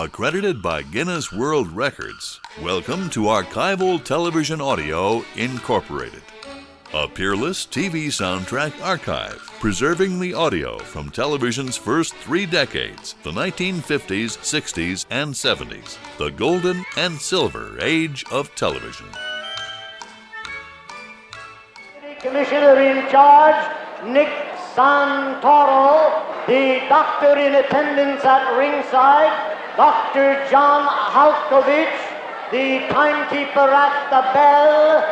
Accredited by Guinness World Records, welcome to Archival Television Audio Incorporated, a peerless TV soundtrack archive preserving the audio from television's first 3 decades, the 1950s, 60s, and 70s, the golden and silver age of television. Commissioner in charge, Nick Santoro, the doctor in attendance at ringside, Dr. John Halkovich, the timekeeper at the bell,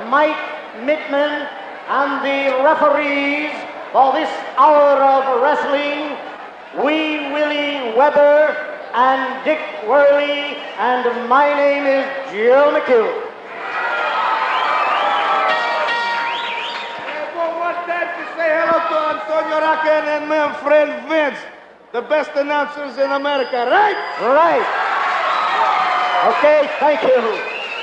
Mike Mittman, and the referees for this hour of wrestling, Wee Willie Weber and Dick Worley, and my name is Joe McHugh. Say hello to Antonio Racken and my friend Vince, the best announcers in America, right? Right. Okay, thank you.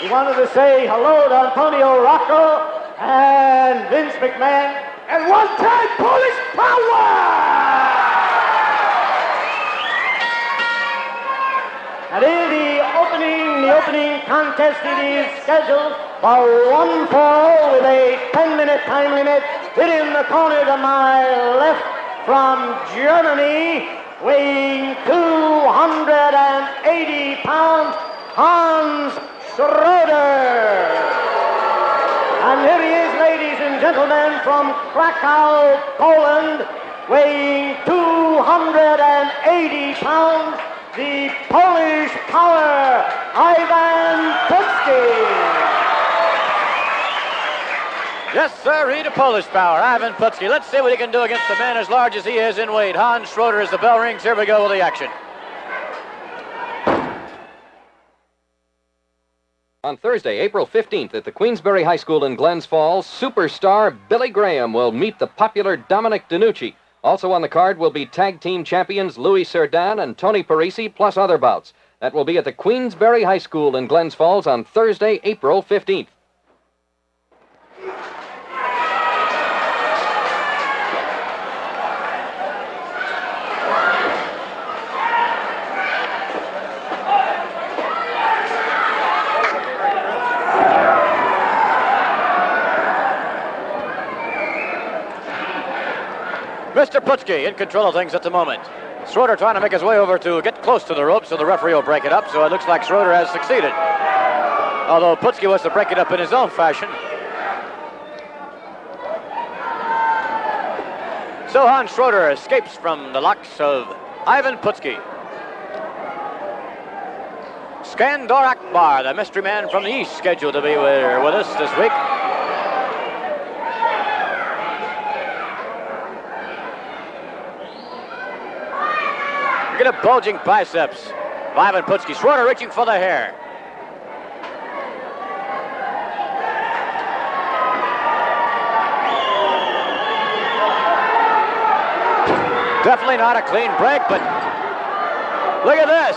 We wanted to say hello to Antonio Rocco and Vince McMahon And one-time Polish power! And in the opening contest, it is scheduled for one fall with a 10-minute time limit. Hit in the corner to my left from Germany, weighing 280 pounds, Hans Schroeder. And here he is, ladies and gentlemen, from Krakow, Poland, weighing 280 pounds, the Polish power, Ivan Putski. Yes, sir, the Polish power, Ivan Putski. Let's see what he can do against a man as large as he is in weight. Hans Schroeder as the bell rings. Here we go with the action. On Thursday, April 15th at the Queensbury High School in Glens Falls, superstar Billy Graham will meet the popular Dominic DeNucci. Also on the card will be tag team champions Louis Cerdan and Tony Parisi, plus other bouts. That will be at the Queensbury High School in Glens Falls on Thursday, April 15th. Mr. Putski in control of things at the moment. Schroeder trying to make his way over to get close to the rope so the referee will break it up, so it looks like Schroeder has succeeded. Although Putski wants to break it up in his own fashion. So Hans Schroeder escapes from the locks of Ivan Putski. Skandor Akbar, the mystery man from the East, scheduled to be with us this week. Look at the bulging biceps of Ivan Putski. Schroeder reaching for the hair. Definitely not a clean break, but look at this.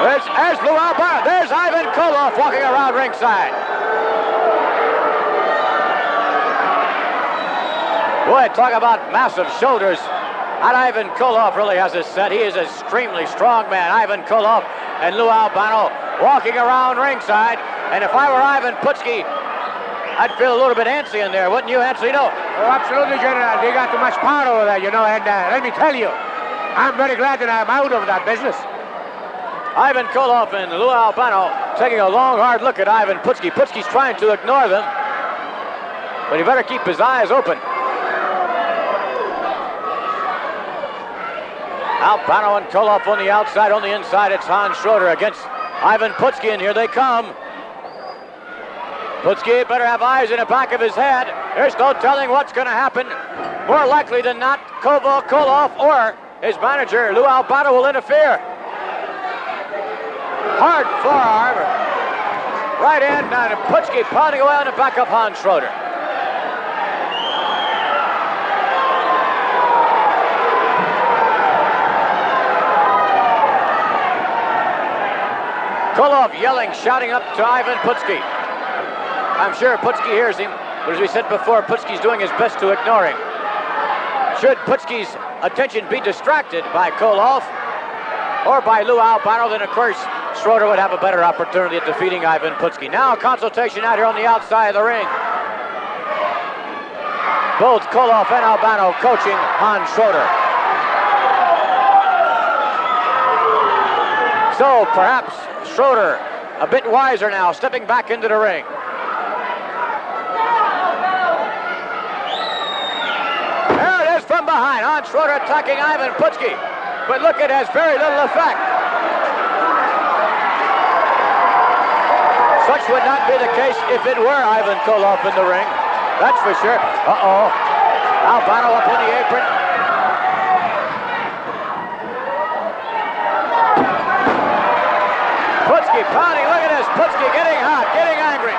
There's Lou Albert. There's Ivan Koloff walking around ringside. Boy, talk about massive shoulders. That Ivan Koloff really has his set. He is an extremely strong man. Ivan Koloff and Lou Albano walking around ringside. And if I were Ivan Putski, I'd feel a little bit antsy in there, wouldn't you, Ancelino? Oh, absolutely, General. They got too much power over there, you know, and let me tell you, I'm very glad that I'm out of that business. Ivan Koloff and Lou Albano taking a long, hard look at Ivan Putski. Putski's trying to ignore them, but he better keep his eyes open. Albano and Koloff on the outside. On the inside, it's Hans Schroeder against Ivan Putski, and here they come. Putski better have eyes in the back of his head. There's no telling what's going to happen. More likely than not, Koloff or his manager, Lou Albano, will interfere. Hard forearm. Right hand, and Putski pounding away on the back of Hans Schroeder. Koloff yelling, shouting up to Ivan Putski. I'm sure Putski hears him, but as we said before, Putski's doing his best to ignore him. Should Putski's attention be distracted by Koloff or by Lou Albano, then of course Schroeder would have a better opportunity at defeating Ivan Putski. Now a consultation out here on the outside of the ring. Both Koloff and Albano coaching Hans Schroeder. So perhaps Schroeder a bit wiser now, stepping back into the ring. There it is from behind. Hans Schroeder attacking Ivan Putski. But look, it has very little effect. Such would not be the case if it were Ivan Koloff in the ring. That's for sure. Uh-oh. Albano up on the apron. Putski pounding. Look at this. Putski getting hot, getting angry.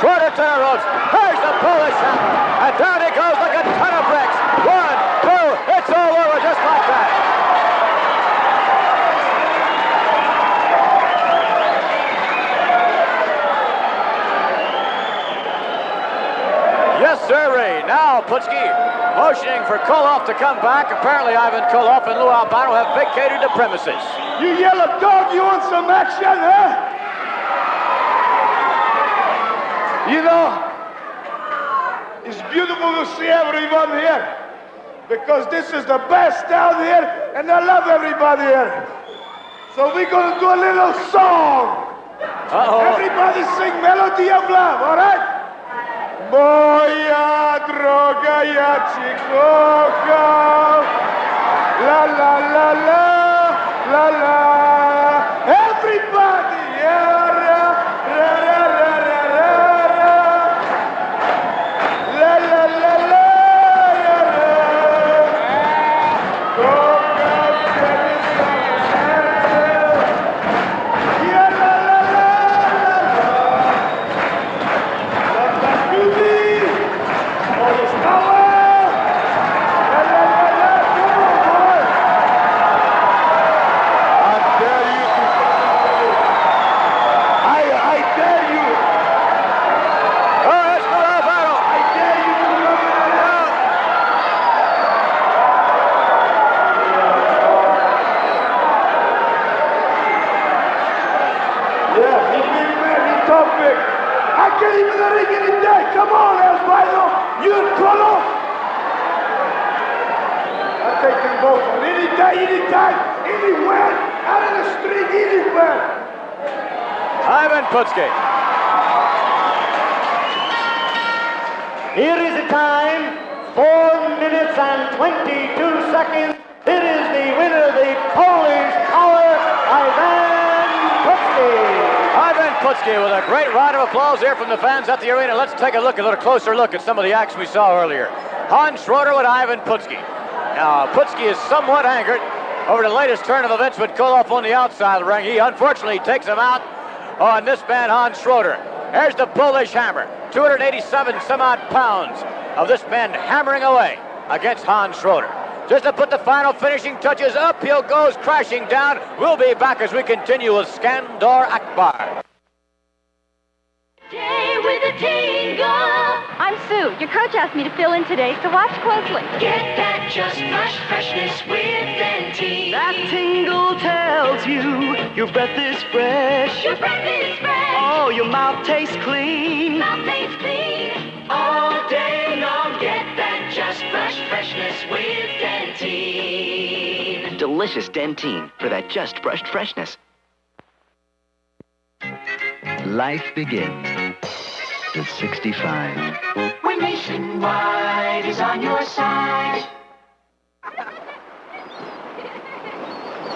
Schroeder to the ropes. There's the Polish hammer. And down he goes like a ton of bricks. 1, 2. It's all over just like that. Yes, sirree. Now Putski motioning for Koloff to come back. Apparently Ivan Koloff and Lou Albano have vacated the premises. You yellow dog, you want some action, huh? You know, it's beautiful to see everyone here because this is the best down here and I love everybody here. So we're going to do a little song. Everybody sing Melody of Love, all right? Moja droga, ja ci kocham. La la la la, la la. Everybody, yeah, ra ra ra ra ra ra. La la la la, ra ra. Kocham ciebie serce. Ja la la la la la. Come on, Albino! You and Koloff! I'll take them both on any day, anytime, anywhere, out in the street, anywhere. Ivan Putski. Here is the time, 4 minutes and 22 seconds. It is the winner, the Polish Power, Ivan Putski. Ivan Putski with a great round of applause here from the fans at the arena. Let's take a little closer look at some of the action we saw earlier. Hans Schroeder with Ivan Putski. Now, Putski is somewhat angered over the latest turn of events with Koloff on the outside of the ring. He unfortunately takes him out on this man, Hans Schroeder. There's the Polish hammer. 287 some odd pounds of this man hammering away against Hans Schroeder. Just to put the final finishing touches, uphill goes crashing down. We'll be back as we continue with Skandor Akbar. Day with a tingle. I'm Sue. Your coach asked me to fill in today, so watch closely. Get that just flush freshness with Dentine. That tingle tells you your breath is fresh. Your breath is fresh. Oh, your mouth tastes clean. Mouth tastes clean. All day long, get that just flush freshness with Dentine. Delicious Dentine for that just brushed freshness. Life begins at 65. When Nationwide is on your side.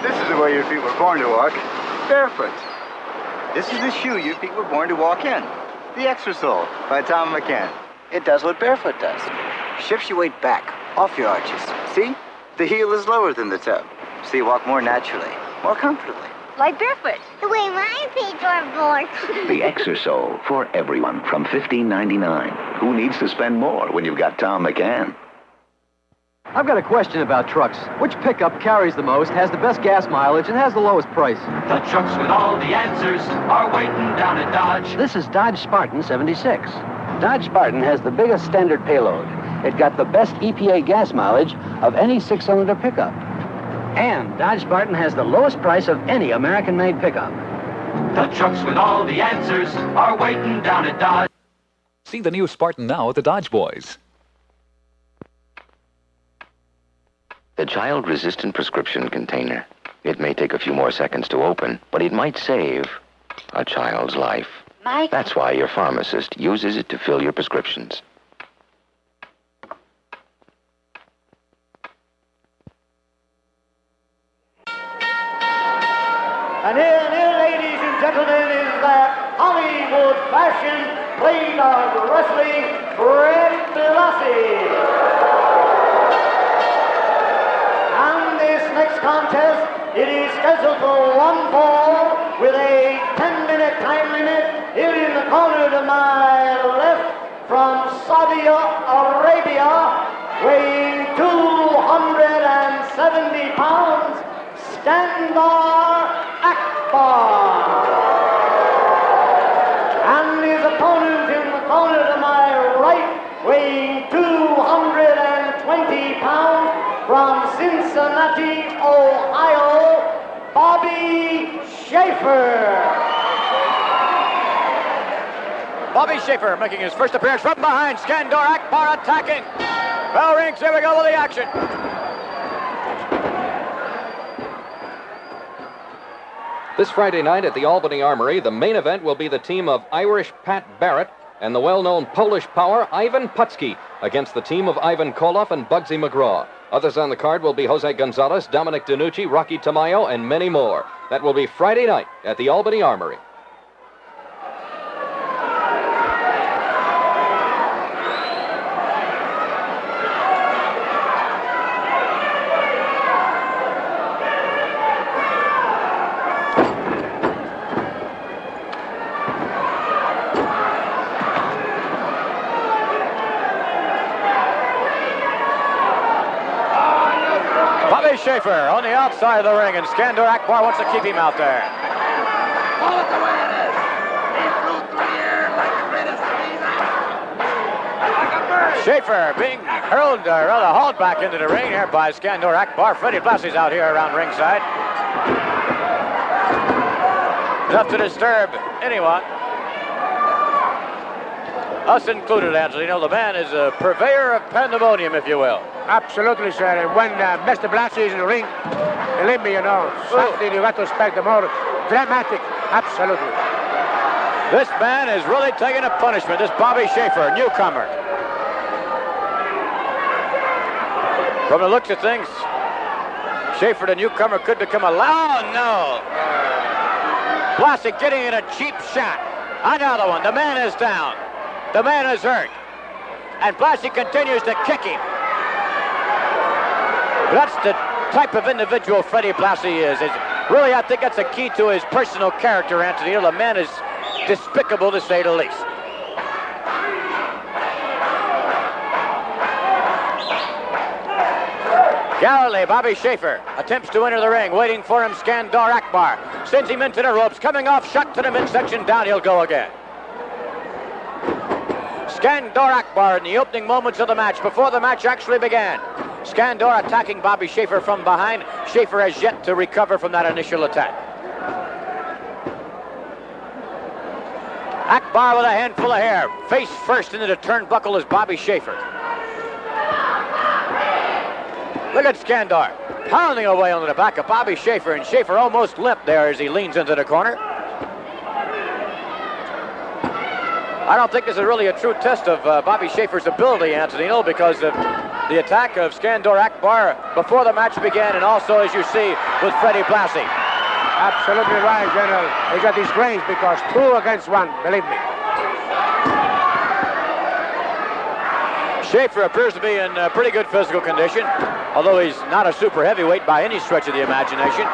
This is the way your feet were born to walk, barefoot. This is the shoe your feet were born to walk in. The Extrasole by Tom McCann. It does what barefoot does. Shifts your weight back, off your arches. See? The heel is lower than the toe, so you walk more naturally, more comfortably. Like barefoot. The way my feet were born. The Extrasole for everyone from $15.99. Who needs to spend more when you've got Tom McCann? I've got a question about trucks. Which pickup carries the most, has the best gas mileage, and has the lowest price? The trucks with all the answers are waiting down at Dodge. This is Dodge Spartan 76. Dodge Spartan has the biggest standard payload. It got the best EPA gas mileage of any six-cylinder pickup. And Dodge Spartan has the lowest price of any American-made pickup. The trucks with all the answers are waiting down at Dodge. See the new Spartan now at the Dodge Boys. The child-resistant prescription container. It may take a few more seconds to open, but it might save a child's life. Mike? That's why your pharmacist uses it to fill your prescriptions. And here, ladies and gentlemen, is that Hollywood fashion played on wrestling, Fred Blassie. And this next contest, it is scheduled for one fall with a 10-minute time limit. Here in the corner to my left from Saudi Arabia, weighing 270 pounds, Skandor Akbar. And his opponent in the corner to my right, weighing 220 pounds, from Cincinnati, Ohio, Bobby Schaeffer. Bobby Schaeffer making his first appearance from behind. Skandor Akbar attacking. Bell rings, here we go with the action. This Friday night at the Albany Armory, the main event will be the team of Irish Pat Barrett and the well-known Polish power Ivan Putski against the team of Ivan Koloff and Bugsy McGraw. Others on the card will be Jose Gonzalez, Dominic DiNucci, Rocky Tomayo, and many more. That will be Friday night at the Albany Armory. Schaeffer on the outside of the ring, and Skandor Akbar wants to keep him out there. Call it the way it is. He flew through the air like the greatest like a bird. Schaeffer being hurled, rather hauled back into the ring here by Skandor Akbar. Freddie Blassie's out here around ringside. Enough to disturb anyone. Us included, Angelino. The man is a purveyor of pandemonium, if you will. Absolutely, sir. And when Mr. Blassie is in the ring, believe me, you know, something you got to expect the more dramatic. Absolutely. This man is really taking a punishment. This Bobby Schaeffer, newcomer. From the looks of things, Schaeffer, the newcomer, could become a... Oh, no! Blassie getting in a cheap shot. Another one. The man is down. The man is hurt. And Blassie continues to kick him. That's the type of individual Freddie Blassie is. Really, I think that's a key to his personal character, Anthony. The man is despicable, to say the least. Galilee, Bobby Schaeffer attempts to enter the ring. Waiting for him, Skandor Akbar. Sends him into the ropes. Coming off, shot to the midsection. Down he'll go again. Skandor Akbar in the opening moments of the match, before the match actually began. Skandor attacking Bobby Schaeffer from behind. Schaeffer has yet to recover from that initial attack. Akbar with a handful of hair. Face first into the turnbuckle is Bobby Schaeffer. Look at Skandor pounding away on the back of Bobby Schaeffer, and Schaeffer almost limp there as he leans into the corner. I don't think this is really a true test of Bobby Schaeffer's ability, Antonino, because of the attack of Skandor Akbar before the match began, and also, as you see, with Freddie Blassie. Absolutely right, General. He's a disgrace because 2 against 1, believe me. Schaeffer appears to be in pretty good physical condition, although he's not a super heavyweight by any stretch of the imagination.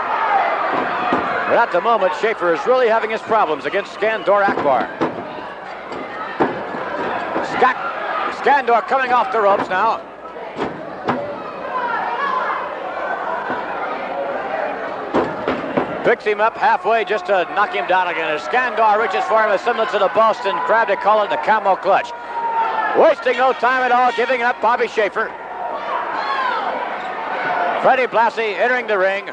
But at the moment, Schaeffer is really having his problems against Skandor Akbar. Skandor coming off the ropes now. Picks him up halfway just to knock him down again. As Skandor reaches for him, a similar to the Boston Crab, they call it the camel clutch. Wasting no time at all, giving up Bobby Schaeffer. Freddie Blassie entering the ring.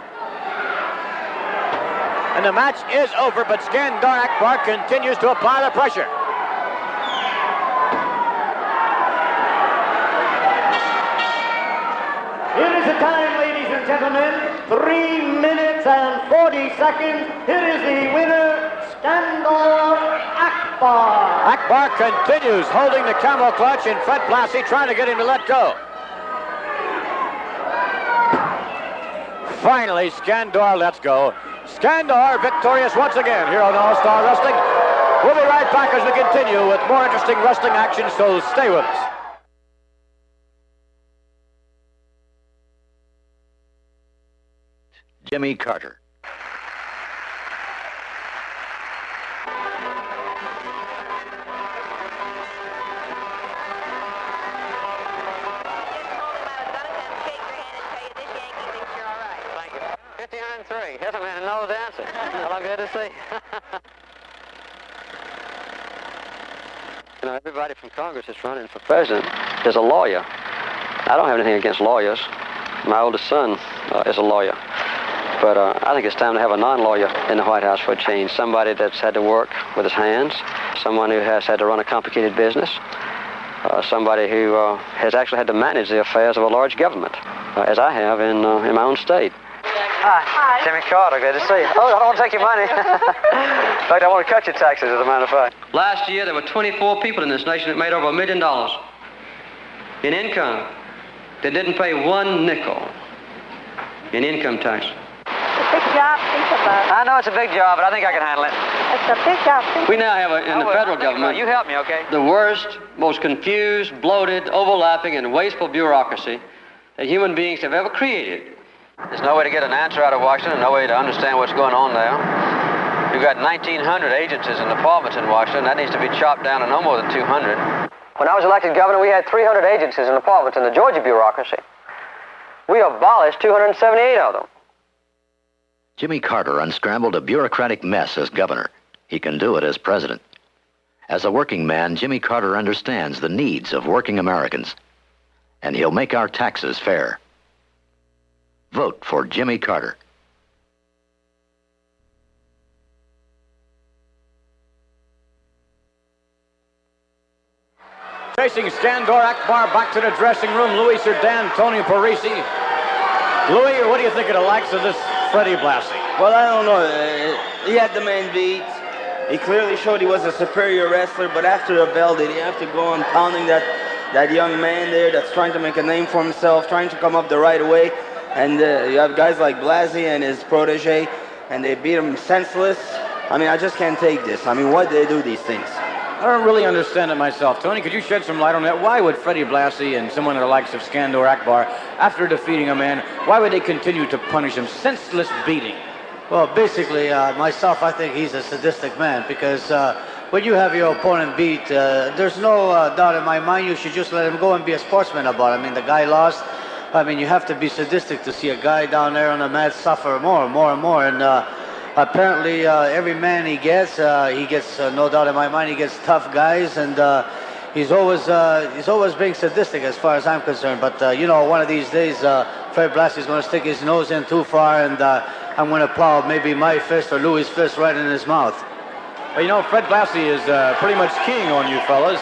And the match is over, but Skandor Akbar continues to apply the pressure. Here is the time, ladies and gentlemen. 3 minutes and 40 seconds. Here is the winner, Skandor Akbar. Akbar continues holding the camel clutch, and Fred Blassie trying to get him to let go. Finally, Skandor lets go. Skandor victorious once again here on All-Star Wrestling. We'll be right back as we continue with more interesting wrestling action, so stay with us. Jimmy Carter. Here's a man who knows the answer. Hello, good to see. You know, everybody from Congress that's running for president is a lawyer. I don't have anything against lawyers. My oldest son is a lawyer. But I think it's time to have a non-lawyer in the White House for a change. Somebody that's had to work with his hands, someone who has had to run a complicated business, somebody who has actually had to manage the affairs of a large government, as I have in my own state. Hi. Jimmy Carter, good to see you. Oh, I don't want to take your money. In fact, I want to cut your taxes, as a matter of fact. Last year, there were 24 people in this nation that made over $1 million in income that didn't pay 1 nickel in income tax. It's a big job, think about it. I know it's a big job, but I think I can handle it. It's a big job. We now have, in the federal government, you help me, okay? The worst, most confused, bloated, overlapping, and wasteful bureaucracy that human beings have ever created. There's no way to get an answer out of Washington, no way to understand what's going on there. You've got 1,900 agencies and departments in Washington. That needs to be chopped down to no more than 200. When I was elected governor, we had 300 agencies and departments in the Georgia bureaucracy. We abolished 278 of them. Jimmy Carter unscrambled a bureaucratic mess as governor. He can do it as president. As a working man, Jimmy Carter understands the needs of working Americans. And he'll make our taxes fair. Vote for Jimmy Carter. Chasing Skandor Akbar back to the dressing room, Louis Cerdan, Tony Parisi. Louis, what do you think of the likes of this Freddie Blassie? Well, I don't know. He had the man beat. He clearly showed he was a superior wrestler, but after the bell, did he have to go on pounding that young man there that's trying to make a name for himself, trying to come up the right way? And you have guys like Blassie and his protege, and they beat him senseless. I mean, I just can't take this. I mean, why do they do these things? I don't really understand it myself. Tony, could you shed some light on that? Why would Freddie Blassie and someone of the likes of Skandor Akbar, after defeating a man, why would they continue to punish him? Senseless beating. Well, basically, myself, I think he's a sadistic man, because when you have your opponent beat, there's no doubt in my mind you should just let him go and be a sportsman about it. I mean, the guy lost. I mean, you have to be sadistic to see a guy down there on the mat suffer more and more. And apparently, every man he gets, no doubt in my mind, he gets tough guys, and he's always being sadistic as far as I'm concerned. But you know, one of these days, Fred Blassie's going to stick his nose in too far, and I'm going to plow maybe my fist or Louis' fist right in his mouth. Well, you know, Fred Blassie is pretty much king on you fellas.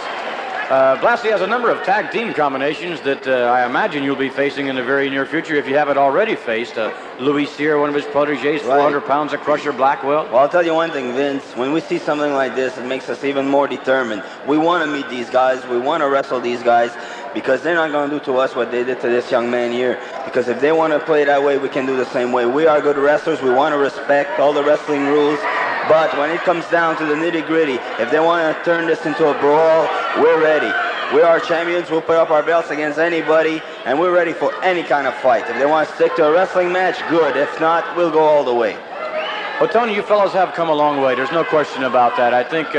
Blassie has a number of tag team combinations that I imagine you'll be facing in the very near future if you haven't already faced. Louis Cyr, one of his proteges, 400 pounds of Crusher Blackwell. Well, I'll tell you one thing, Vince. When we see something like this, it makes us even more determined. We want to meet these guys. We want to wrestle these guys because they're not going to do to us what they did to this young man here. Because if they want to play that way, we can do the same way. We are good wrestlers. We want to respect all the wrestling rules. But when it comes down to the nitty-gritty, if they want to turn this into a brawl, we're ready. We are champions. We'll put up our belts against anybody, and we're ready for any kind of fight. If they want to stick to a wrestling match, good. If not, we'll go all the way. Well, Tony, you fellows have come a long way. There's no question about that. I think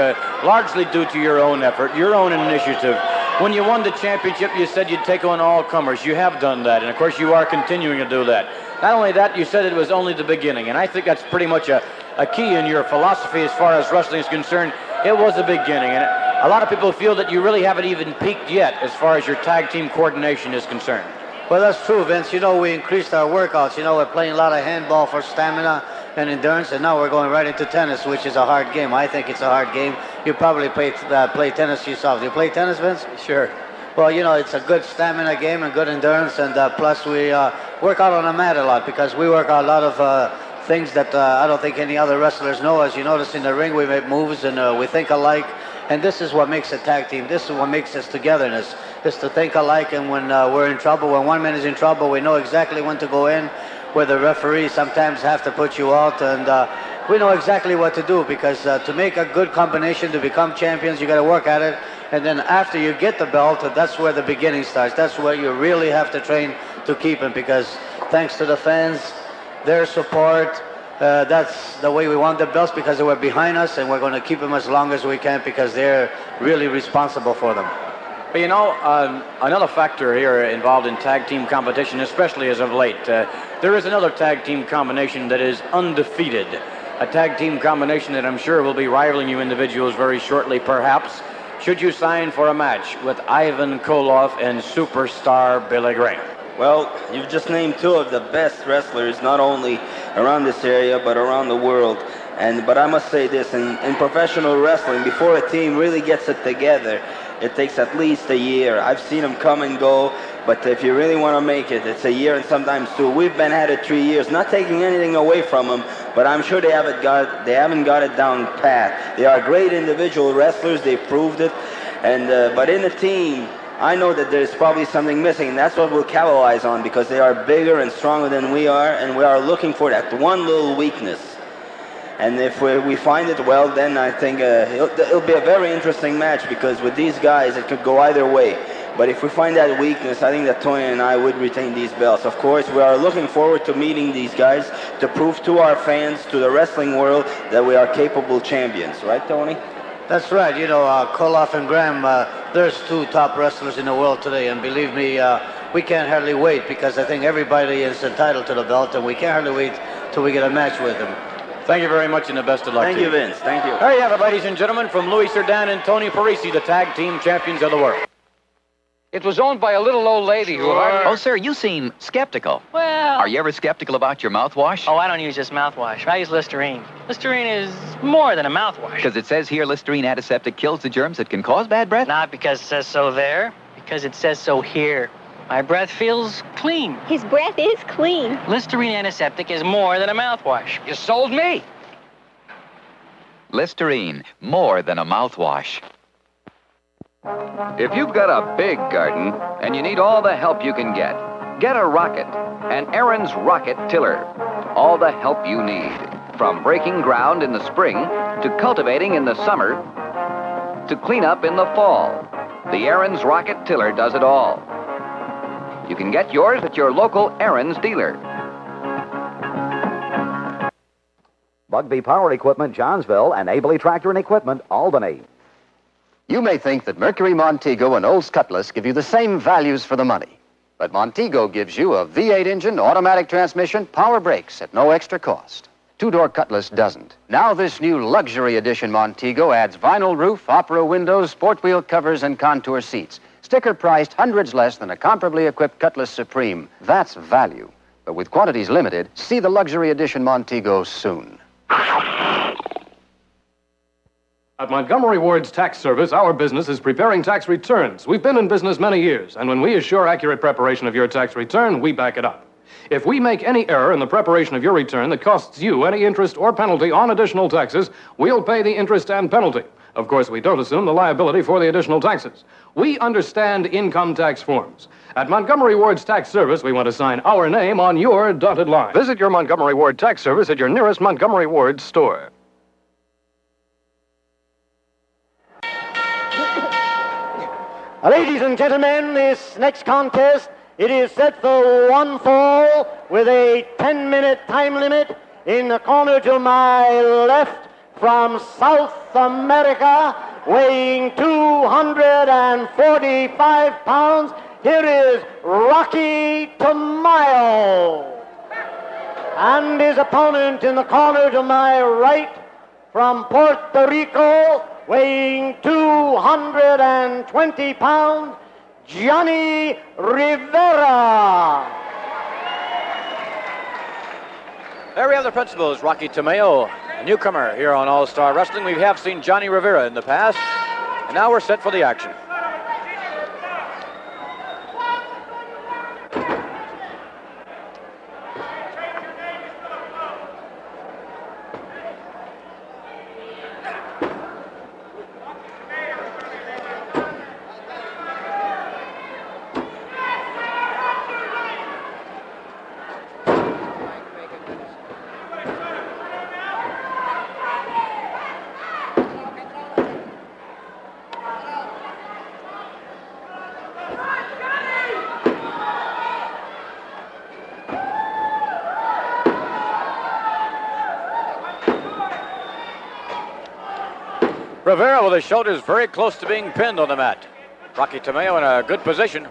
largely due to your own effort, your own initiative. When you won the championship, you said you'd take on all comers. You have done that, and of course you are continuing to do that. Not only that, you said it was only the beginning, and I think that's pretty much a key in your philosophy as far as wrestling is concerned. It was the beginning, and a lot of people feel that you really haven't even peaked yet as far as your tag team coordination is concerned. Well, that's true, Vince. You know, we increased our workouts. You know, we're playing a lot of handball for stamina and endurance, and now we're going right into tennis, which is a hard game. I think it's a hard game. You probably play tennis yourself. Do you play tennis, Vince? Sure. Well, you know, it's a good stamina game and good endurance, and plus we work out on the mat a lot because we work out a lot of things that I don't think any other wrestlers know. As you notice in the ring, we make moves and we think alike, and this is what makes a tag team. This is what makes us togetherness, is to think alike, and when we're in trouble, when one man is in trouble, we know exactly when to go in, where the referees sometimes have to put you out, and we know exactly what to do because to make a good combination to become champions, you got to work at it. And then after you get the belt, that's where the beginning starts. That's where you really have to train to keep it because thanks to the fans, their support, that's the way we want the belts because they were behind us and we're going to keep them as long as we can because they're really responsible for them. But you know, another factor here involved in tag team competition, especially as of late, there is another tag team combination that is undefeated. A tag team combination that I'm sure will be rivaling you individuals very shortly, perhaps. Should you sign for a match with Ivan Koloff and superstar Billy Graham? Well, you've just named two of the best wrestlers, not only around this area, but around the world. But I must say this, in professional wrestling, before a team really gets it together, it takes at least a year. I've seen them come and go, but if you really want to make it, it's a year and sometimes two. We've been at it 3 years, not taking anything away from them, but I'm sure they haven't got it down pat. They are great individual wrestlers, they proved it, but in a team, I know that there's probably something missing, and that's what we'll capitalize on because they are bigger and stronger than we are, and we are looking for that one little weakness. And if we find it, well, then I think it'll be a very interesting match because with these guys, it could go either way. But if we find that weakness, I think that Tony and I would retain these belts. Of course, we are looking forward to meeting these guys to prove to our fans, to the wrestling world, that we are capable champions. Right, Tony? That's right. You know, Koloff and Graham, there's two top wrestlers in the world today, and believe me, we can't hardly wait because I think everybody is entitled to the belt, and we can't hardly wait till we get a match with them. Thank you very much and the best of luck to you. Thank you, Vince. Thank you. There you have it, ladies and gentlemen, from Louis Cerdan and Tony Parisi, the tag team champions of the world. It was owned by a little old lady who hardly... Oh, sir, you seem skeptical. Well... Are you ever skeptical about your mouthwash? Oh, I don't use this mouthwash. I use Listerine. Listerine is more than a mouthwash. Because it says here Listerine antiseptic kills the germs that can cause bad breath? Not because it says so there, because it says so here. My breath feels clean. His breath is clean. Listerine antiseptic is more than a mouthwash. You sold me. Listerine, more than a mouthwash. If you've got a big garden and you need all the help you can get a rocket, an Aaron's Rocket Tiller. All the help you need, from breaking ground in the spring to cultivating in the summer to clean up in the fall. The Aaron's Rocket Tiller does it all. You can get yours at your local Aaron's dealer. Bugsy Power Equipment, Johnsville, and Abley Tractor and Equipment, Albany. You may think that Mercury Montego and Olds Cutlass give you the same values for the money. But Montego gives you a V8 engine, automatic transmission, power brakes at no extra cost. Two-door Cutlass doesn't. Now this new luxury edition Montego adds vinyl roof, opera windows, sport wheel covers, and contour seats. Sticker priced hundreds less than a comparably equipped Cutlass Supreme. That's value. But with quantities limited, see the luxury edition Montego soon. At Montgomery Ward's Tax Service, our business is preparing tax returns. We've been in business many years, and when we assure accurate preparation of your tax return, we back it up. If we make any error in the preparation of your return that costs you any interest or penalty on additional taxes, we'll pay the interest and penalty. Of course, we don't assume the liability for the additional taxes. We understand income tax forms. At Montgomery Ward's Tax Service, we want to sign our name on your dotted line. Visit your Montgomery Ward Tax Service at your nearest Montgomery Ward store. Ladies and gentlemen, this next contest, it is set for one fall with a 10-minute time limit. In the corner to my left from South America, weighing 245 pounds, here is Rocky Tomayo. And his opponent in the corner to my right from Puerto Rico, weighing 220 pounds, Johnny Rivera. There we have the principals, Rocky Tomayo, a newcomer here on All-Star Wrestling. We have seen Johnny Rivera in the past, and now we're set for the action. Rivera with his shoulders very close to being pinned on the mat. Rocky Tomayo in a good position.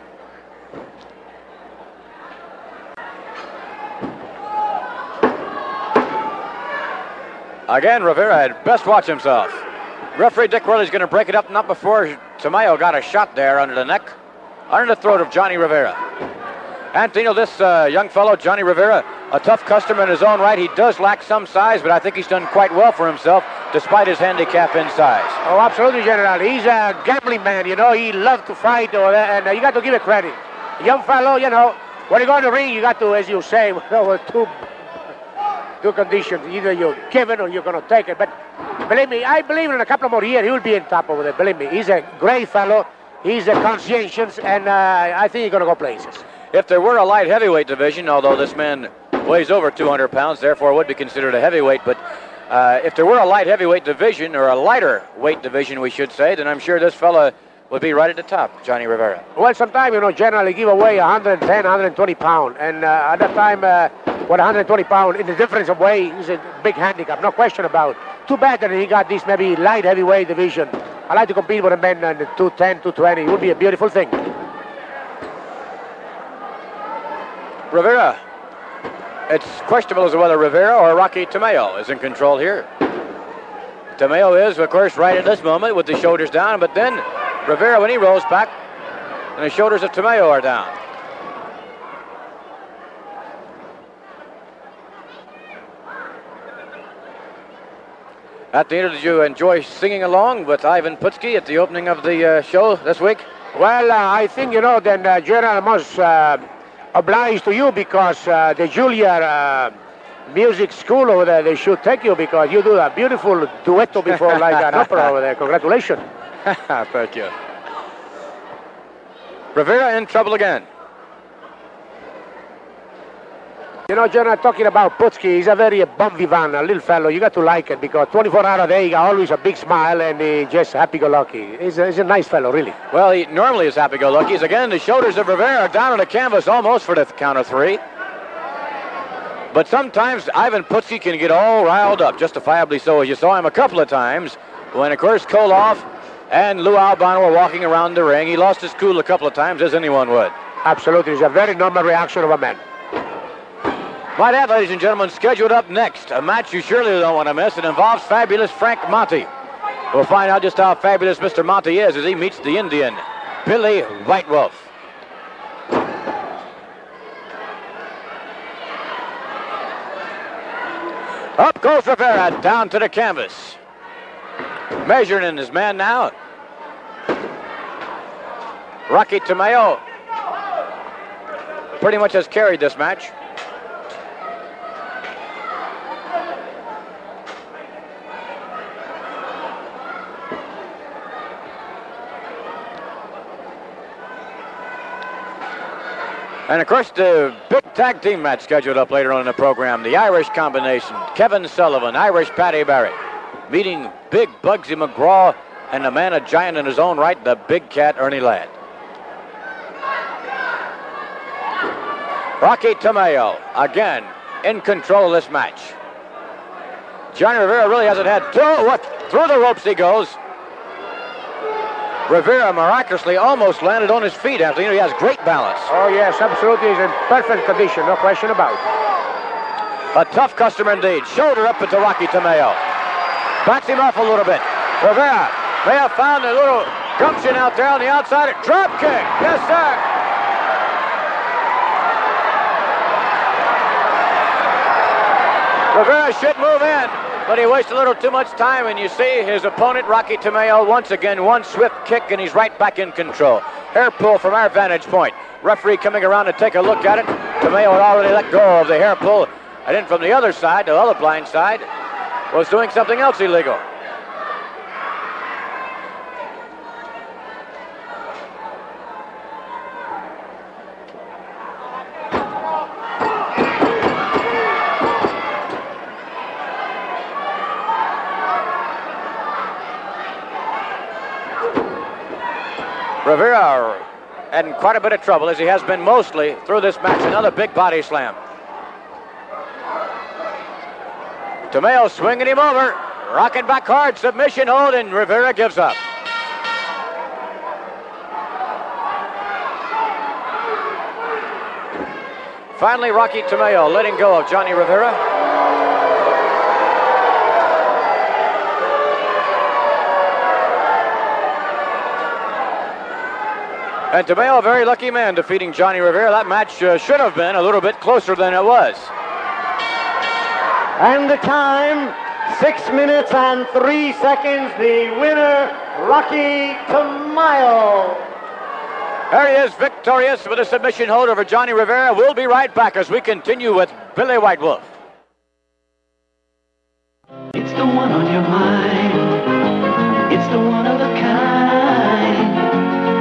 Again, Rivera had best watch himself. Referee Dick Worley's going to break it up, not before Tomayo got a shot there under the neck, under the throat of Johnny Rivera. Antonio, this young fellow, Johnny Rivera, a tough customer in his own right. He does lack some size, but I think he's done quite well for himself, despite his handicap in size. Oh, absolutely, General. He's a gambling man, you know. He loves to fight, and you got to give it credit. A young fellow, you know, when you go in the ring, you got to, as you say, two conditions. Either you're given or you're going to take it. But believe me, I believe in a couple more years, he will be in top over there. Believe me, he's a great fellow. He's a conscientious, and I think he's going to go places. If there were a light heavyweight division, although this man weighs over 200 pounds, therefore would be considered a heavyweight, but if there were a light heavyweight division, or a lighter weight division, we should say, then I'm sure this fella would be right at the top, Johnny Rivera. Well, sometimes, you know, generally give away 110, 120 pounds, and at that time, with 120 pounds, in the difference of weight, is a big handicap, no question about it. Too bad that he got this maybe light heavyweight division. I like to compete with a man in the 210, 220. It would be a beautiful thing. Rivera. It's questionable as to whether Rivera or Rocky Tomayo is in control here. Tomayo is, of course, right at this moment with the shoulders down, but then Rivera, when he rolls back, and the shoulders of Tomayo are down. Antonio, did you enjoy singing along with Ivan Putski at the opening of the show this week? Well, I think, you know, then General must oblige to you, because the Juilliard music school over there, they should take you, because you do a beautiful duetto before like an opera over there. Congratulations. Thank you. Rivera in trouble again. You know, General, talking about Putski, he's a very bon vivant, a little fellow. You got to like it, because 24 hours a day, he got always a big smile, and he's just happy-go-lucky. He's a nice fellow, really. Well, he normally is happy-go-lucky. He's again, the shoulders of Rivera are down on the canvas almost for the count of three. But sometimes Ivan Putski can get all riled up, justifiably so, as you saw him a couple of times, when, of course, Koloff and Lou Albano were walking around the ring. He lost his cool a couple of times, as anyone would. Absolutely. It's a very normal reaction of a man. My dad, ladies and gentlemen, scheduled up next, a match you surely don't want to miss. It involves fabulous Frank Monte. We'll find out just how fabulous Mr. Monte is as he meets the Indian, Billy White Wolf. Up goes Rivera, down to the canvas. Measuring in his man now. Rocky Tomayo pretty much has carried this match. And, of course, the big tag team match scheduled up later on in the program. The Irish combination, Kevin Sullivan, Irish Paddy Barrett, meeting big Bugsy McGraw and the man, a giant in his own right, the big cat, Ernie Ladd. Rocky Tomayo, again, in control of this match. Johnny Rivera really hasn't had through the ropes he goes. Rivera miraculously almost landed on his feet, Anthony. He has great balance. Oh, yes, absolutely. He's in perfect condition, no question about it. A tough customer indeed. Shoulder up into Rocky Tomayo. Backs him off a little bit. Rivera May have found a little gumption out there on the outside. Drop kick. Yes, sir. Rivera should move in, but he wasted a little too much time, and you see his opponent, Rocky Tomayo, once again, one swift kick, and he's right back in control. Hair pull from our vantage point. Referee coming around to take a look at it. Tomayo had already let go of the hair pull, and then from the other side, the other blind side, was doing something else illegal. Rivera in quite a bit of trouble, as he has been mostly through this match. Another big body slam. Tomayo swinging him over, rocking back hard, submission hold, and Rivera gives up. Finally, Rocky Tomayo letting go of Johnny Rivera. And Tomayo, a very lucky man, defeating Johnny Rivera. That match should have been a little bit closer than it was. And the time, 6 minutes and 3 seconds. The winner, Rocky Tomayo. There he is, victorious with a submission hold over Johnny Rivera. We'll be right back as we continue with Billy White Wolf. It's the one on your mind. It's the one of a kind.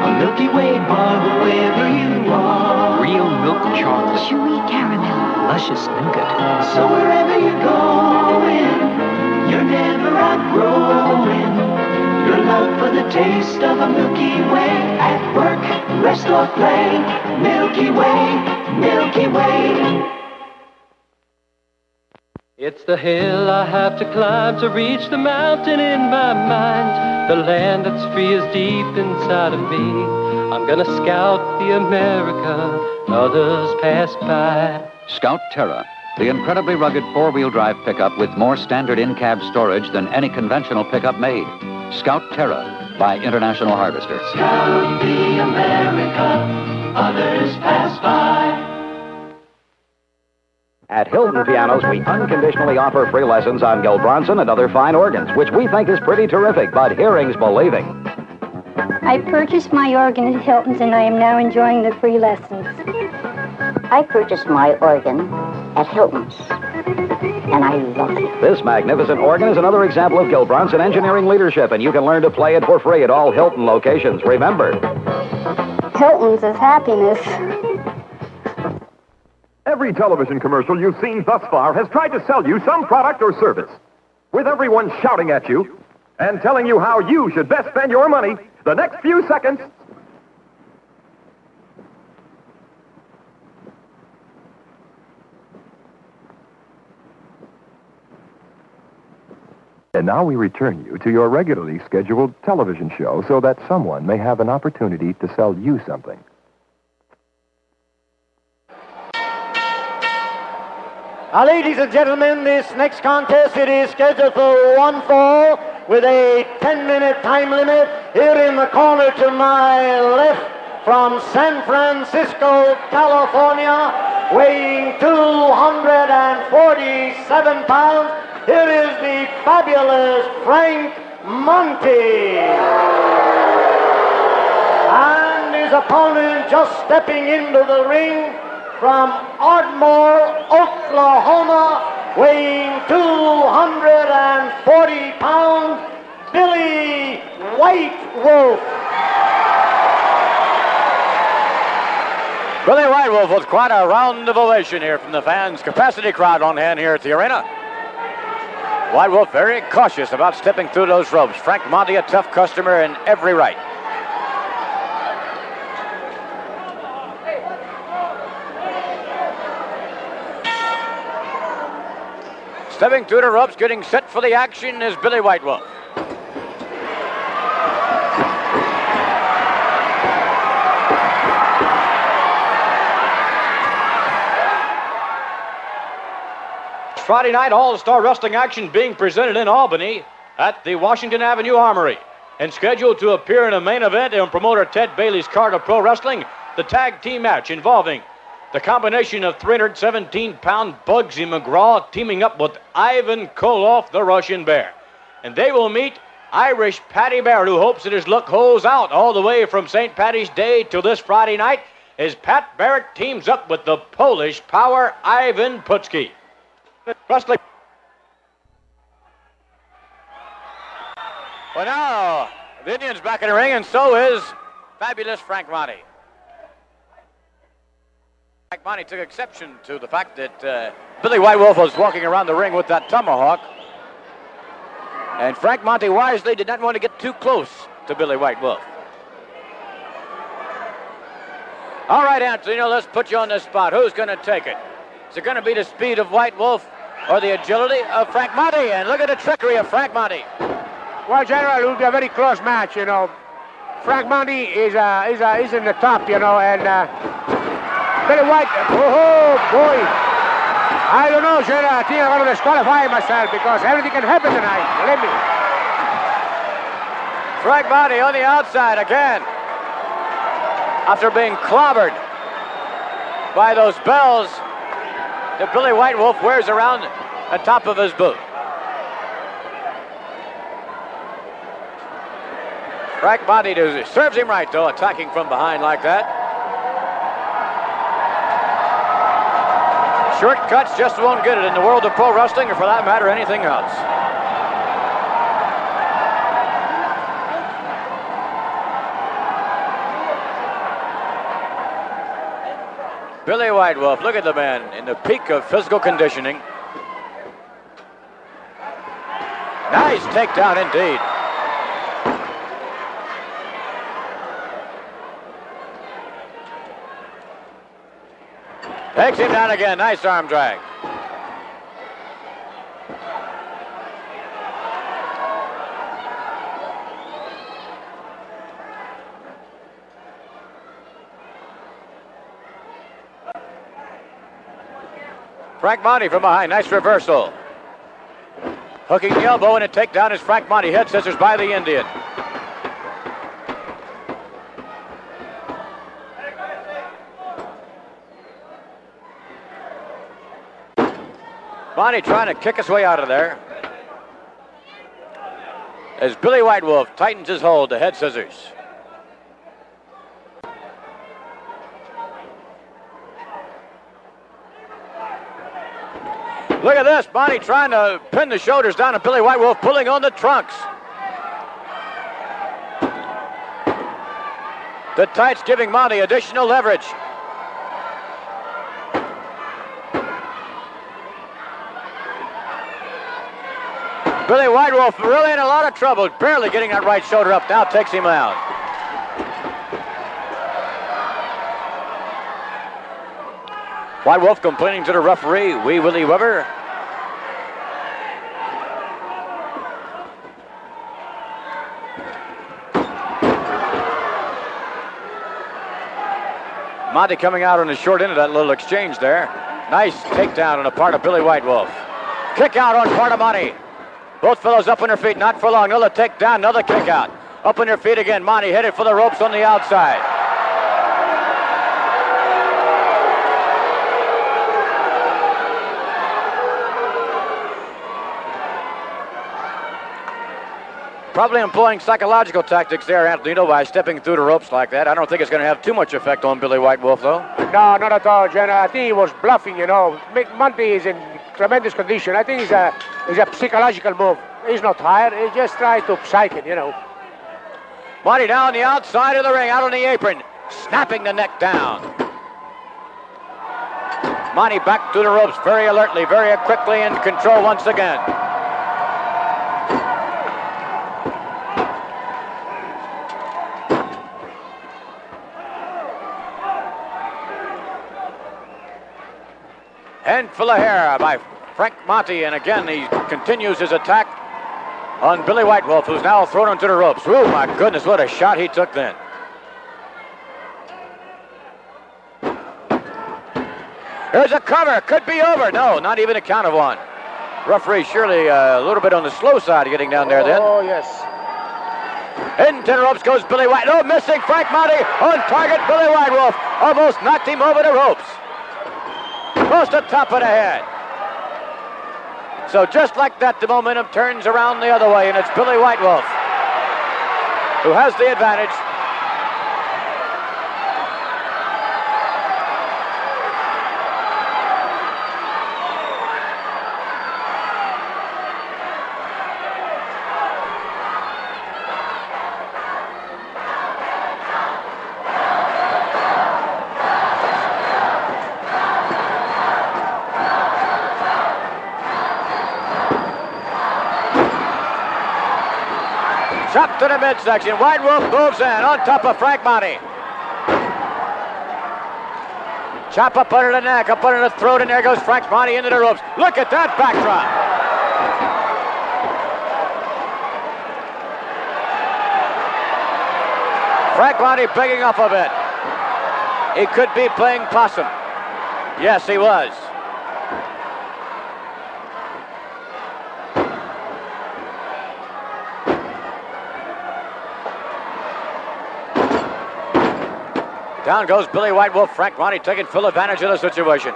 A Milky Way bar wherever you are. Real milk chocolate. Chewy caramel. Luscious nougat. So wherever you're going, you're never outgrowing your love for the taste of a Milky Way. At work, rest or play, Milky Way, Milky Way. It's the hill I have to climb to reach the mountain in my mind. The land that's free is deep inside of me. I'm gonna scout the America others pass by. Scout Terra, the incredibly rugged four-wheel drive pickup with more standard in-cab storage than any conventional pickup made. Scout Terra by International Harvester. Scout the America others pass by. At Hilton Pianos, we unconditionally offer free lessons on Gil Bronson and other fine organs, which we think is pretty terrific, but hearing's believing. I purchased my organ at Hilton's and I am now enjoying the free lessons. I purchased my organ at Hilton's and I love it. This magnificent organ is another example of Gil Bronson engineering leadership, and you can learn to play it for free at all Hilton locations. Remember, Hilton's is happiness. Every television commercial you've seen thus far has tried to sell you some product or service. With everyone shouting at you and telling you how you should best spend your money, the next few seconds... And now we return you to your regularly scheduled television show so that someone may have an opportunity to sell you something. Now, ladies and gentlemen, this next contest, it is scheduled for one fall with a 10-minute time limit. Here in the corner to my left from San Francisco, California, weighing 247 pounds, here is the fabulous Frank Monte. And his opponent just stepping into the ring from Ardmore, Oklahoma, weighing 240 pounds, Billy White Wolf. Billy White Wolf with quite a round of ovation here from the fans. Capacity crowd on hand here at the arena. White Wolf very cautious about stepping through those ropes. Frank Monte, a tough customer in every right. Stepping through the ropes, getting set for the action is Billy White Wolf. Friday night All-Star Wrestling action being presented in Albany at the Washington Avenue Armory. And scheduled to appear in a main event on promoter Ted Bailey's card of pro wrestling, the tag team match involving the combination of 317-pound Bugsy McGraw teaming up with Ivan Koloff, the Russian Bear. And they will meet Irish Patty Barrett, who hopes that his luck holds out all the way from St. Patty's Day till this Friday night, as Pat Barrett teams up with the Polish power Ivan Putski. Wrestling. Well, now, the Indian's back in the ring, and so is fabulous Frank Monte. Frank Monte took exception to the fact that Billy White Wolf was walking around the ring with that tomahawk. And Frank Monte wisely did not want to get too close to Billy White Wolf. All right, Antonino, let's put you on the spot. Who's going to take it? Is it going to be the speed of White Wolf or the agility of Frank Monte? And look at the trickery of Frank Monte. Well, General, it will be a very close match, you know. Frank Monte is in the top, you know, and Billy White, oh boy. I don't know, Schroeder. I think I'm going to disqualify myself because everything can happen tonight. Believe me. Frank Monte on the outside again. After being clobbered by those bells that Billy White Wolf wears around the top of his boot. Frank Monte serves him right, though, attacking from behind like that. Shortcuts just won't get it in the world of pro wrestling, or for that matter, anything else. Billy White Wolf, look at the man in the peak of physical conditioning. Nice takedown indeed. Takes him down again. Nice arm drag. Frank Monte from behind. Nice reversal. Hooking the elbow and a takedown as Frank Monte head scissors by the Indian. Monte trying to kick his way out of there. As Billy White Wolf tightens his hold to head scissors. Look at this, Monte trying to pin the shoulders down, and Billy White Wolf pulling on the trunks. The tights giving Monte additional leverage. Billy White Wolf really in a lot of trouble, barely getting that right shoulder up, now takes him out. White Wolf complaining to the referee, Wee Willie Weber. Monte coming out on the short end of that little exchange there. Nice takedown on the part of Billy White Wolf. Kick out on part of Monte. Both fellows up on their feet, not for long. Another takedown, another kick out. Up on their feet again. Monte headed for the ropes on the outside. Probably employing psychological tactics there, Antonino, by stepping through the ropes like that. I don't think it's going to have too much effect on Billy White Wolf, though. No, not at all, General. I think he was bluffing, you know. Monte is in tremendous condition. I think it's a psychological move. He's not tired. He just tries to psych it, you know. Monte down the outside of the ring, out on the apron, snapping the neck down. Monte back to the ropes very alertly, very quickly in control once again. Handful of hair by Frank Monte, and again he continues his attack on Billy White Wolf, who's now thrown into the ropes. Oh my goodness, what a shot he took then. There's a cover, could be over. No, not even a count of one. Referee surely a little bit on the slow side getting down there then. Oh, yes. Into the ropes goes Billy White. Oh, missing Frank Monte. On target, Billy White Wolf. Almost knocked him over the ropes. Close to top of the head. So just like that, the momentum turns around the other way, and it's Billy White Wolf who has the advantage. Chop to the midsection. White Wolf moves in on top of Frank Monte. Chop up under the neck, up under the throat, and there goes Frank Monte into the ropes. Look at that backdrop. Frank Monte begging up a bit. He could be playing possum. Yes, he was. Down goes Billy White Wolf. Frank Monte taking full advantage of the situation.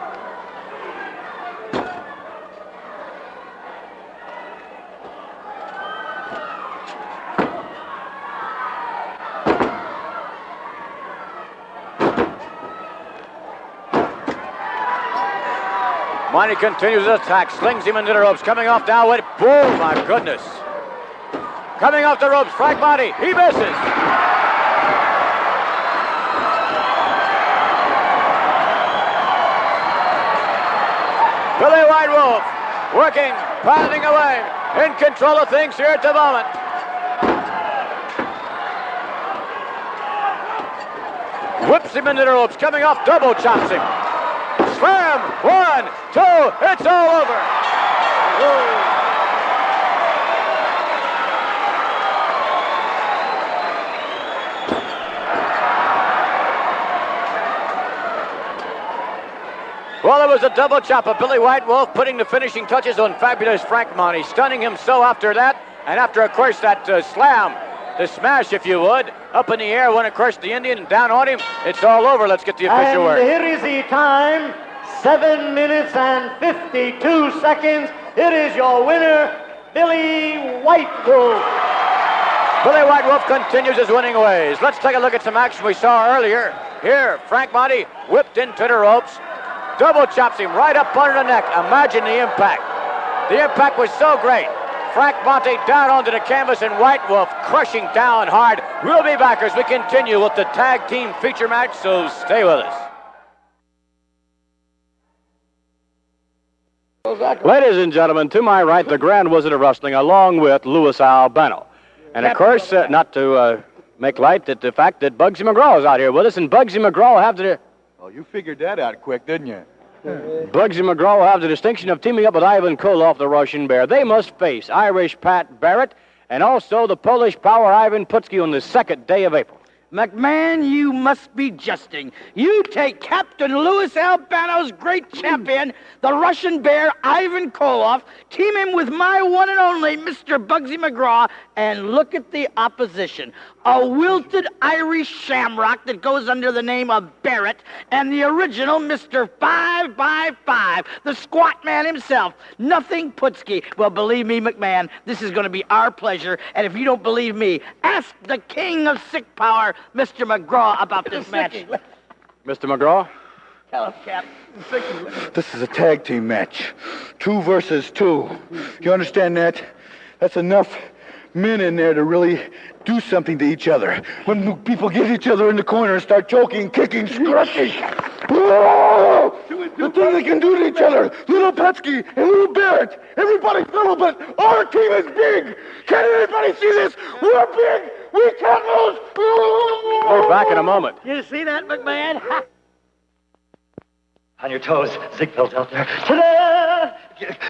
Monte continues his attack, slings him into the ropes, coming off down with, boom, my goodness. Coming off the ropes, Frank Monte, he misses. Billy White Wolf working, pounding away, in control of things here at the moment. Whips him into the ropes, coming off, double chops him. Slam, 1, 2, it's all over. Whoa. Well, it was a double chop of Billy White Wolf, putting the finishing touches on fabulous Frank Monte, stunning him so after that, and after, of course, that slam, the smash, if you would, up in the air, when, of course, the Indian down on him. It's all over. Let's get the official word. And here is the time, 7 minutes and 52 seconds. It is your winner, Billy White Wolf. Billy White Wolf continues his winning ways. Let's take a look at some action we saw earlier. Here, Frank Monte whipped into the ropes. Double chops him right up under the neck. Imagine the impact. The impact was so great. Frank Monte down onto the canvas and White Wolf crushing down hard. We'll be back as we continue with the tag team feature match, so stay with us. Ladies and gentlemen, to my right, the Grand Wizard of Wrestling, along with Louis Albano. And of course, not to make light at the fact that Bugsy McGraw is out here with us, and Bugsy McGraw will have the... Oh, you figured that out quick, didn't you? Bugsy McGraw will have the distinction of teaming up with Ivan Koloff, the Russian Bear. They must face Irish Pat Barrett and also the Polish power Ivan Putski on the 2nd day of April. McMahon, you must be jesting. You take Captain Louis Albano's great champion, the Russian Bear, Ivan Koloff, team him with my one and only Mr. Bugsy McGraw, and look at the opposition. A wilted Irish shamrock that goes under the name of Barrett, and the original Mr. 5x5, the squat man himself, nothing Putski. Well, believe me, McMahon, this is going to be our pleasure, and if you don't believe me, ask the king of sick power, Mr. McGraw, about this match. Mr. McGraw? Tell him, Cap. This is a tag team match. 2 versus 2. You understand that? That's enough men in there to really do something to each other. When people get each other in the corner and start choking, kicking, scratching. Oh, the thing they can do to each other. Little Putski and little Barrett. Everybody's little, but our team is big. Can anybody see this? We're big. We can't lose. We're back in a moment. You see that, McMahon? On your toes, Ziegfeld's out there. Ta-da!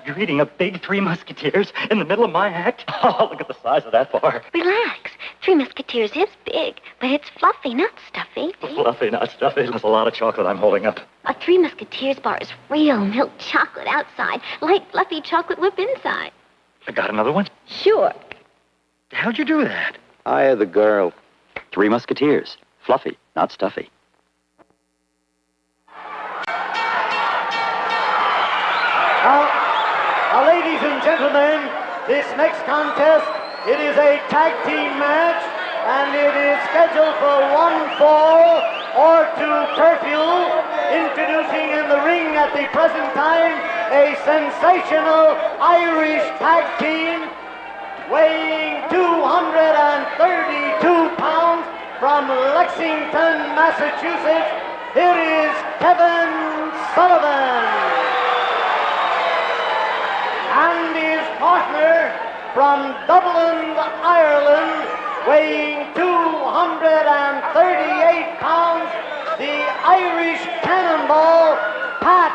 You're eating a big Three Musketeers in the middle of my act? Oh, look at the size of that bar. Relax. Three Musketeers is big, but it's fluffy, not stuffy. Fluffy, not stuffy. There's a lot of chocolate I'm holding up. A Three Musketeers bar is real milk chocolate outside, light fluffy chocolate whip inside. I got another one? Sure. How'd you do that? Eye of the girl. Three Musketeers. Fluffy, not stuffy. Now, ladies and gentlemen, this next contest, it is a tag team match, and it is scheduled for 1 fall or 2 curfew. Introducing in the ring at the present time, a sensational Irish tag team weighing 232 pounds from Lexington, Massachusetts. Here is Kevin Sullivan and his partner from Dublin, Ireland, weighing 238 pounds, the Irish Cannonball, Pat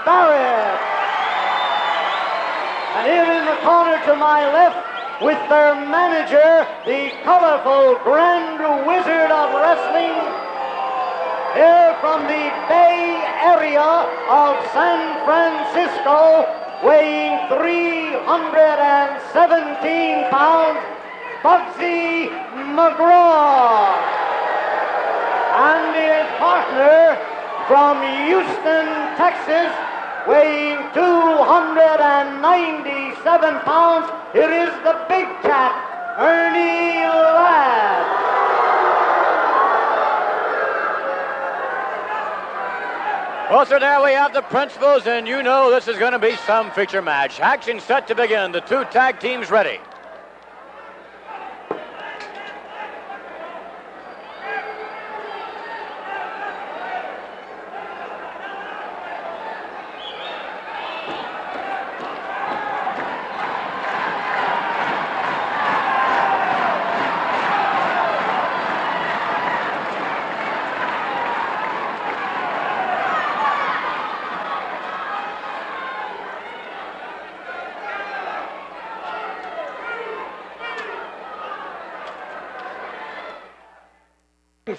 Barrett. And here in the corner to my left, with their manager, the colorful Grand Wizard of Wrestling, here from the Bay Area of San Francisco, weighing 317 pounds, Bugsy McGraw. And his partner from Houston, Texas, weighing 297 pounds, here is the big cat, Ernie Ladd. Well, sir, there we have the principals, and you know this is going to be some feature match. Action set to begin. The 2 tag teams ready.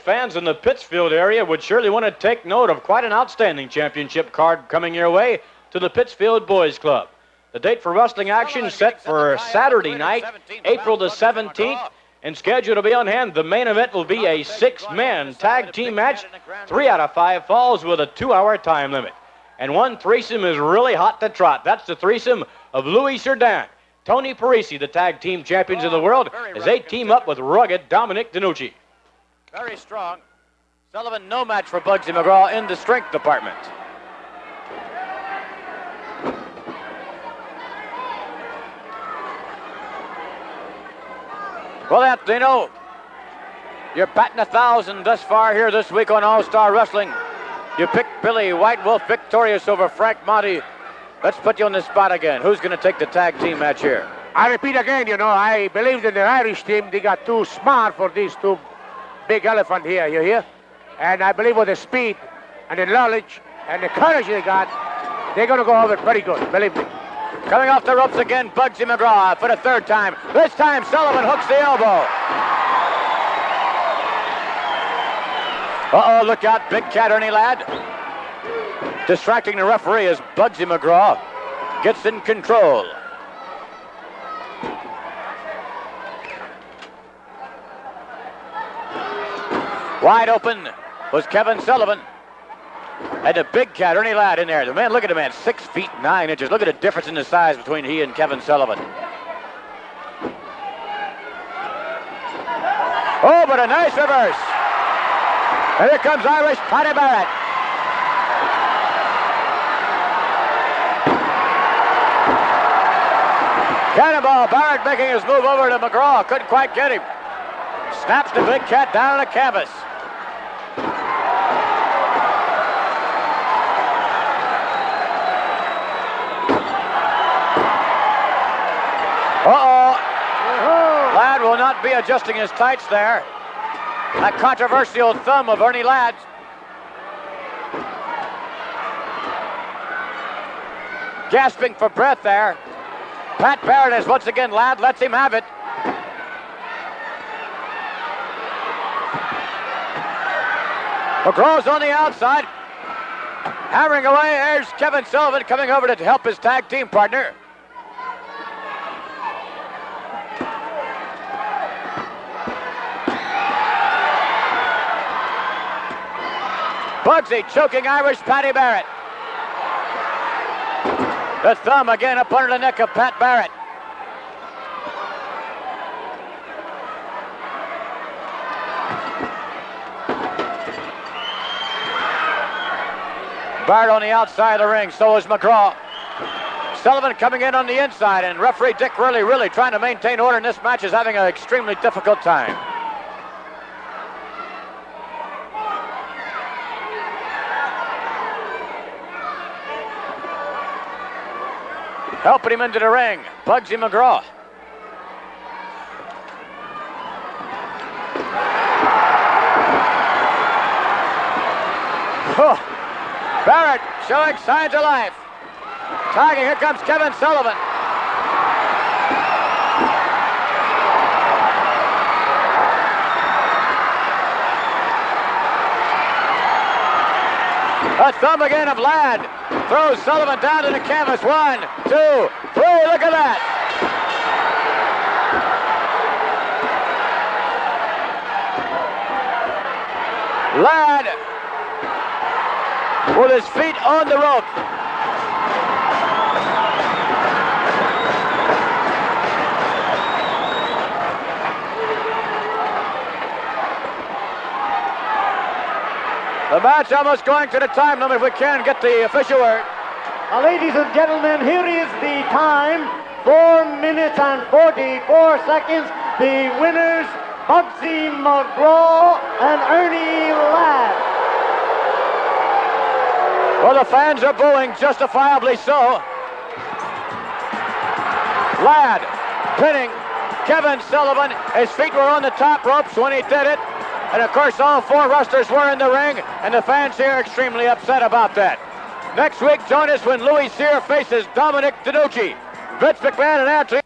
Fans in the Pittsfield area would surely want to take note of quite an outstanding championship card coming your way to the Pittsfield Boys Club. The date for wrestling action set for Saturday night, April the 17th, and scheduled to be on hand. The main event will be a 6-man tag team match, 3 out of 5 falls with a 2-hour time limit. And one threesome is really hot to trot. That's the threesome of Louis Cerdan, Tony Parisi, the tag team champions of the world, as they team up with rugged Dominic DiNucci. Very strong. Sullivan, no match for Bugsy McGraw in the strength department. Well, Anthony, you're batting 1,000 thus far here this week on All-Star Wrestling. You picked Billy White Wolf victorious over Frank Monte. Let's put you on the spot again. Who's going to take the tag team match here? I repeat again, I believe that the Irish team, they got too smart for these 2 big elephant here, you hear? And I believe with the speed and the knowledge and the courage they got, they're going to go over it very good, believe me. Coming off the ropes again, Bugsy McGraw for the 3rd time. This time, Sullivan hooks the elbow. Uh-oh, look out, big cat Ernie Ladd. Distracting the referee as Bugsy McGraw gets in control. Wide open was Kevin Sullivan. And the big cat, Ernie Ladd, in there. The man, look at the man, 6 feet 9 inches. Look at the difference in the size between he and Kevin Sullivan. Oh, but a nice reverse. And here comes Irish Patty Barrett. Cannonball, Barrett making his move over to McGraw. Couldn't quite get him. Snaps the big cat down on the canvas. Uh-oh. Ladd will not be adjusting his tights there. That controversial thumb of Ernie Ladd. Gasping for breath there. Pat Barrett is once again, Ladd lets him have it. McGraw's on the outside. Hammering away, there's Kevin Sullivan coming over to help his tag team partner. Bugsy choking Irish Patty Barrett. The thumb again up under the neck of Pat Barrett. Barrett on the outside of the ring, so is McGraw. Sullivan coming in on the inside, and referee Dick really trying to maintain order in this match, is having an extremely difficult time. Helping him into the ring, Bugsy McGraw. Oh, Barrett showing signs of life. Tagging, here comes Kevin Sullivan. A thumb again of Ladd. Throws Sullivan down to the canvas. 1, 2, 3. Look at that. Ladd with his feet on the rope. The match almost going to the time limit if we can get the official word. Ladies and gentlemen, here is the time. 4 minutes and 44 seconds. The winners, Bugsy McGraw and Ernie Ladd. Well, the fans are booing, justifiably so. Ladd pinning Kevin Sullivan. His feet were on the top ropes when he did it. And, of course, all 4 wrestlers were in the ring, and the fans here are extremely upset about that. Next week, join us when Louis Cyr faces Dominic DiNucci. Vince McMahon and Anthony.